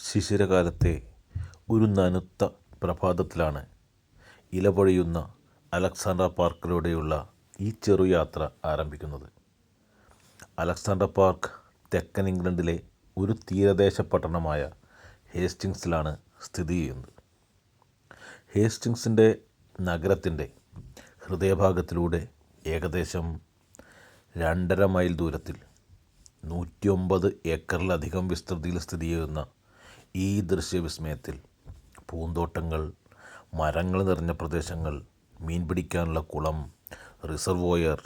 ശിശിരകാലത്തെ ഒരു നനുത്ത പ്രഭാതത്തിലാണ് ഇലപൊഴിയുന്ന അലക്സാണ്ട്ര പാർക്കിലൂടെയുള്ള ഈ ചെറുയാത്ര ആരംഭിക്കുന്നത്. അലക്സാണ്ട്ര പാർക്ക് തെക്കൻ ഇംഗ്ലണ്ടിലെ ഒരു തീരദേശ പട്ടണമായ ഹേസ്റ്റിങ്സിലാണ് സ്ഥിതി ചെയ്യുന്നത്. ഹേസ്റ്റിങ്സിൻ്റെ നഗരത്തിൻ്റെ ഹൃദയഭാഗത്തിലൂടെ ഏകദേശം 2.5 മൈൽ ദൂരത്തിൽ 109 ഏക്കറിലധികം വിസ്തൃതിയിൽ സ്ഥിതി ചെയ്യുന്ന ഈ ദൃശ്യവിസ്മയത്തിൽ പൂന്തോട്ടങ്ങൾ, മരങ്ങൾ നിറഞ്ഞ പ്രദേശങ്ങൾ, മീൻ പിടിക്കാനുള്ള കുളം, റിസർവോയർ,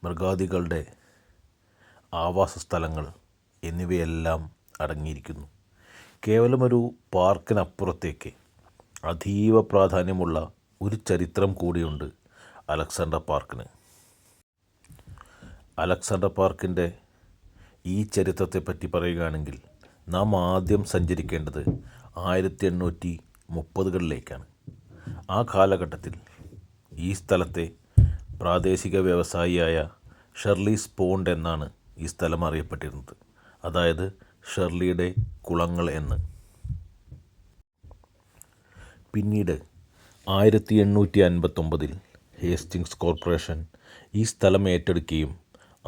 മൃഗാദികളുടെ ആവാസ സ്ഥലങ്ങൾ എന്നിവയെല്ലാം അടങ്ങിയിരിക്കുന്നു. കേവലമൊരു പാർക്കിനപ്പുറത്തേക്ക് അതീവ പ്രാധാന്യമുള്ള ഒരു ചരിത്രം കൂടിയുണ്ട് അലക്സാണ്ട്ര പാർക്കിന്. അലക്സാണ്ട്ര പാർക്കിൻ്റെ ഈ ചരിത്രത്തെപ്പറ്റി പറയുകയാണെങ്കിൽ നാം ആദ്യം സഞ്ചരിക്കേണ്ടത് 1830കളിലേക്കാണ്. ആ കാലഘട്ടത്തിൽ ഈ സ്ഥലത്തെ പ്രാദേശിക വ്യവസായിയായ ഷെർലീസ് പോണ്ട് എന്നാണ് ഈ സ്ഥലം അറിയപ്പെട്ടിരുന്നത്. അതായത് ഷെർലിയുടെ കുളങ്ങൾ എന്ന്. പിന്നീട് 1859 ഹേസ്റ്റിങ്സ് കോർപ്പറേഷൻ ഈ സ്ഥലം ഏറ്റെടുക്കുകയും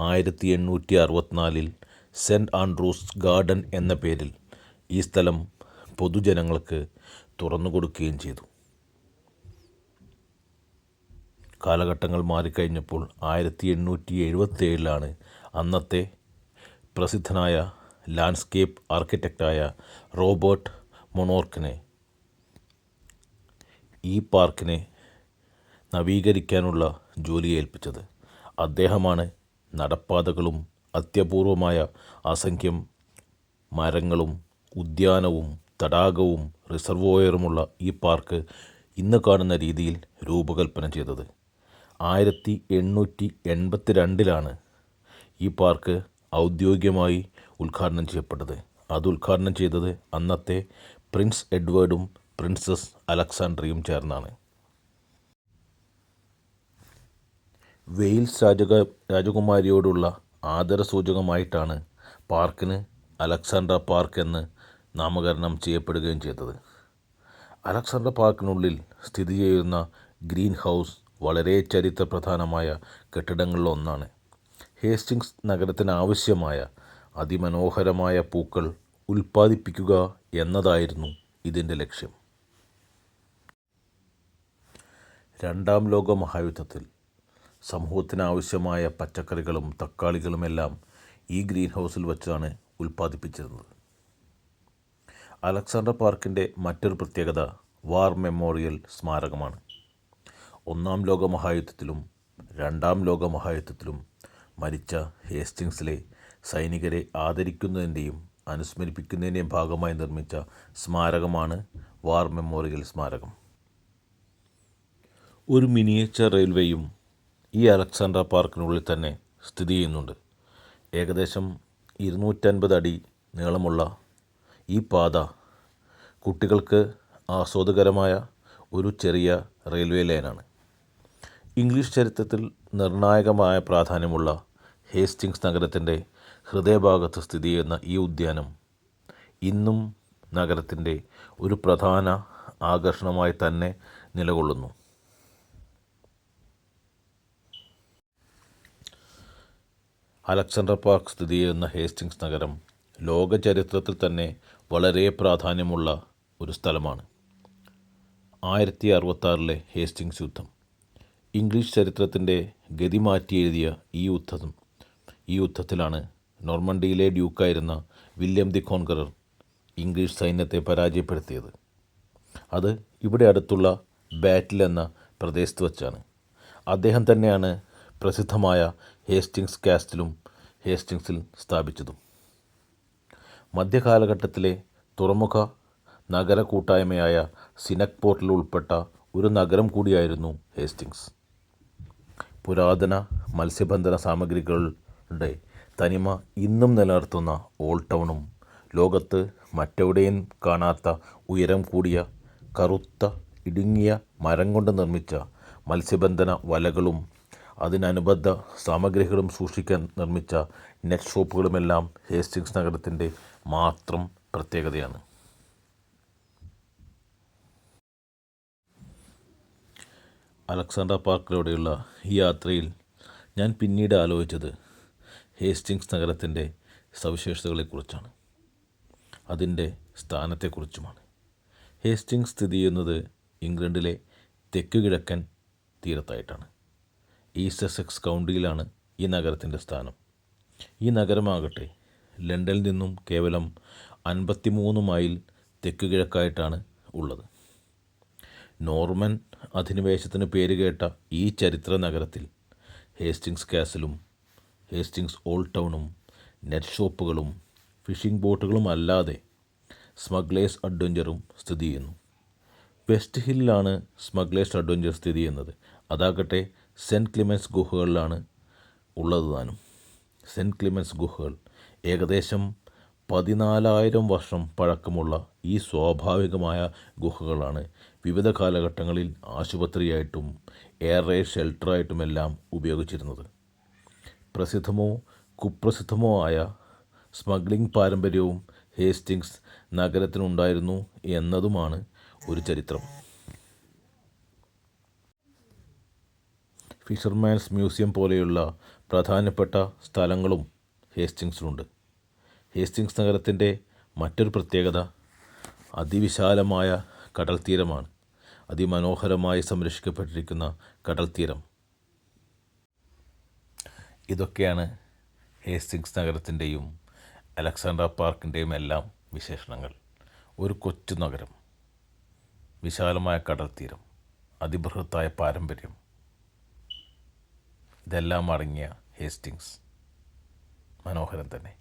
1864 സെൻറ്റ് ആൻഡ്രൂസ് ഗാർഡൻ എന്ന പേരിൽ ഈ സ്ഥലം പൊതുജനങ്ങൾക്ക് തുറന്നു കൊടുക്കുകയും ചെയ്തു. കാലഘട്ടങ്ങൾ മാറിക്കഴിഞ്ഞപ്പോൾ 1877 അന്നത്തെ പ്രസിദ്ധനായ ലാൻഡ്സ്കേപ്പ് ആർക്കിടെക്റ്റായ റോബർട്ട് മൊണോർക്കിനെ ഈ പാർക്കിനെ നവീകരിക്കാനുള്ള ജോലി ഏൽപ്പിച്ചത്. അദ്ദേഹമാണ് നടപ്പാതകളും അത്യപൂർവമായ അസംഖ്യം മരങ്ങളും ഉദ്യാനവും തടാകവും റിസർവോയറുമുള്ള ഈ പാർക്ക് ഇന്ന് കാണുന്ന രീതിയിൽ രൂപകൽപ്പന ചെയ്തത്. 1882 ഈ പാർക്ക് ഔദ്യോഗികമായി ഉദ്ഘാടനം ചെയ്യപ്പെട്ടത്. അത് ഉദ്ഘാടനം ചെയ്തത് അന്നത്തെ പ്രിൻസ് എഡ്വേർഡും പ്രിൻസസ് അലക്സാണ്ട്രയും ചേർന്നാണ്. വെയിൽസ് രാജകുമാരിയോടുള്ള ആദരസൂചകമായിട്ടാണ് പാർക്കിന് അലക്സാണ്ട്ര പാർക്ക് എന്ന് നാമകരണം ചെയ്യപ്പെടുകയും ചെയ്തത്. അലക്സാണ്ട്ര പാർക്കിനുള്ളിൽ സ്ഥിതി ചെയ്യുന്ന ഗ്രീൻ ഹൗസ് വളരെ ചരിത്രപ്രധാനമായ കെട്ടിടങ്ങളിലൊന്നാണ്. ഹേസ്റ്റിങ്സ് നഗരത്തിനാവശ്യമായ അതിമനോഹരമായ പൂക്കൾ ഉൽപ്പാദിപ്പിക്കുക എന്നതായിരുന്നു ഇതിൻ്റെ ലക്ഷ്യം. 2ാം ലോക മഹായുദ്ധത്തിൽ സമൂഹത്തിനാവശ്യമായ പച്ചക്കറികളും തക്കാളികളുമെല്ലാം ഈ ഗ്രീൻ ഹൗസിൽ വച്ചാണ് ഉൽപ്പാദിപ്പിച്ചിരുന്നത്. അലക്സാണ്ട്ര പാർക്കിൻ്റെ മറ്റൊരു പ്രത്യേകത വാർ മെമ്മോറിയൽ സ്മാരകമാണ്. 1ാം ലോക മഹായുദ്ധത്തിലും 2ാം ലോക മഹായുദ്ധത്തിലും മരിച്ച ഹേസ്റ്റിങ്സിലെ സൈനികരെ ആദരിക്കുന്നതിൻ്റെയും അനുസ്മരിപ്പിക്കുന്നതിൻ്റെയും ഭാഗമായി നിർമ്മിച്ച സ്മാരകമാണ് വാർ മെമ്മോറിയൽ സ്മാരകം. ഒരു മിനിയേച്ചർ റെയിൽവേയും ഈ അലക്സാണ്ട്ര പാർക്കിനുള്ളിൽ തന്നെ സ്ഥിതി ചെയ്യുന്നുണ്ട്. ഏകദേശം 250 അടി നീളമുള്ള ഈ പാത കുട്ടികൾക്ക് ആസ്വാദകരമായ ഒരു ചെറിയ റെയിൽവേ ലൈനാണ്. ഇംഗ്ലീഷ് ചരിത്രത്തിൽ നിർണായകമായ പ്രാധാന്യമുള്ള ഹേസ്റ്റിങ്സ് നഗരത്തിൻ്റെ ഹൃദയഭാഗത്ത് സ്ഥിതി ചെയ്യുന്ന ഈ ഉദ്യാനം ഇന്നും നഗരത്തിൻ്റെ ഒരു പ്രധാന ആകർഷണമായി തന്നെ നിലകൊള്ളുന്നു. അലക്സാണ്ട്ര പാർക്ക് സ്ഥിതി ചെയ്യുന്ന ഹേസ്റ്റിങ്സ് നഗരം ലോക ചരിത്രത്തിൽ തന്നെ വളരെ പ്രാധാന്യമുള്ള ഒരു സ്ഥലമാണ്. 1866 ഹേസ്റ്റിങ്സ് യുദ്ധം ഇംഗ്ലീഷ് ചരിത്രത്തിൻ്റെ ഗതി മാറ്റി എഴുതിയ ഈ യുദ്ധത്തിലാണ് നോർമണ്ടിയിലെ ഡ്യൂക്കായിരുന്ന വില്യം ദി കോൺകറർ ഇംഗ്ലീഷ് സൈന്യത്തെ പരാജയപ്പെടുത്തിയത്. അത് ഇവിടെ അടുത്തുള്ള ബാറ്റിൽ എന്ന പ്രദേശത്ത് വച്ചാണ്. അദ്ദേഹം തന്നെയാണ് പ്രസിദ്ധമായ ഹേസ്റ്റിങ്സ് കാസ്റ്റിലും ഹേസ്റ്റിങ്സിൽ സ്ഥാപിച്ചതും. മധ്യകാലഘട്ടത്തിലെ തുറമുഖ നഗര കൂട്ടായ്മയായ സിനക് പോർട്ടിൽ ഉൾപ്പെട്ട ഒരു നഗരം കൂടിയായിരുന്നു ഹേസ്റ്റിങ്സ്. പുരാതന മത്സ്യബന്ധന സാമഗ്രികളുടെ തനിമ ഇന്നും നിലനിർത്തുന്ന ഓൾഡ് ടൗണും ലോകത്ത് മറ്റെവിടെയും കാണാത്ത ഉയരം കൂടിയ കറുത്ത ഇടുങ്ങിയ മരം കൊണ്ട് നിർമ്മിച്ച മത്സ്യബന്ധന വലകളും അതിനനുബന്ധ സാമഗ്രികളും സൂക്ഷിക്കാൻ നിർമ്മിച്ച നെറ്റ് ഷോപ്പുകളുമെല്ലാം ഹേസ്റ്റിങ്സ് നഗരത്തിൻ്റെ മാത്രം പ്രത്യേകതയാണ്. അലക്സാണ്ടർ പാർക്കിലൂടെയുള്ള ഈ യാത്രയിൽ ഞാൻ പിന്നീട് ആലോചിച്ചത് ഹേസ്റ്റിങ്സ് നഗരത്തിൻ്റെ സവിശേഷതകളെക്കുറിച്ചാണ്, അതിൻ്റെ സ്ഥാനത്തെക്കുറിച്ചുമാണ്. ഹേസ്റ്റിങ്സ് സ്ഥിതി ചെയ്യുന്നത് ഇംഗ്ലണ്ടിലെ തെക്ക് കിഴക്കൻ തീരത്തായിട്ടാണ്. ഈസ്റ്റ് സസെക്സ് കൗണ്ടിയിലാണ് ഈ നഗരത്തിൻ്റെ സ്ഥാനം. ഈ നഗരമാകട്ടെ ലണ്ടനിൽ നിന്നും കേവലം 53 മൈൽ തെക്ക് കിഴക്കായിട്ടാണ് ഉള്ളത്. നോർമൻ അധിനിവേശത്തിന് പേരുകേട്ട ഈ ചരിത്ര നഗരത്തിൽ ഹേസ്റ്റിങ്സ് കാസിലും ഹേസ്റ്റിങ്സ് ഓൾഡ് ടൗണും നെറ്റ് ഷോപ്പുകളും ഫിഷിംഗ് ബോട്ടുകളും അല്ലാതെ സ്മഗ്ലേഴ്സ് അഡ്വഞ്ചറും സ്ഥിതി ചെയ്യുന്നു. വെസ്റ്റ് ഹില്ലിലാണ് സ്മഗ്ലേഴ്സ് അഡ്വഞ്ചർ സ്ഥിതി ചെയ്യുന്നത്. അതാകട്ടെ സെൻറ്റ് ക്ലിമൻസ് ഗുഹകളിലാണ് ഉള്ളത് താനും. സെൻറ്റ് ക്ലിമൻസ് ഗുഹകൾ ഏകദേശം 14,000 വർഷം പഴക്കമുള്ള ഈ സ്വാഭാവികമായ ഗുഹകളാണ് വിവിധ കാലഘട്ടങ്ങളിൽ ആശുപത്രിയായിട്ടും എയർ റെയ്ഡ് ഷെൽട്ടറായിട്ടുമെല്ലാം ഉപയോഗിച്ചിരുന്നത്. പ്രസിദ്ധമോ കുപ്രസിദ്ധമോ ആയ സ്മഗ്ലിംഗ് പാരമ്പര്യവും ഹേസ്റ്റിങ്സ് നഗരത്തിനുണ്ടായിരുന്നു എന്നതുമാണ് ഒരു ചരിത്രം. ഫിഷർമാൻസ് മ്യൂസിയം പോലെയുള്ള പ്രധാനപ്പെട്ട സ്ഥലങ്ങളും ഹേസ്റ്റിങ്സിലുണ്ട്. ഹേസ്റ്റിങ്സ് നഗരത്തിൻ്റെ മറ്റൊരു പ്രത്യേകത അതിവിശാലമായ കടൽ തീരമാണ്. അതിമനോഹരമായി സംരക്ഷിക്കപ്പെട്ടിരിക്കുന്ന കടൽ തീരം. ഇതൊക്കെയാണ് ഹേസ്റ്റിങ്സ് നഗരത്തിൻ്റെയും അലക്സാണ്ടർ പാർക്കിൻ്റെയും എല്ലാം വിശേഷണങ്ങൾ. ഒരു കൊച്ചു നഗരം, വിശാലമായ കടൽ തീരം, അതിബൃഹത്തായ പാരമ്പര്യം, ഇതെല്ലാം അടങ്ങിയ ഹേസ്റ്റിങ്സ് മനോഹരം തന്നെ.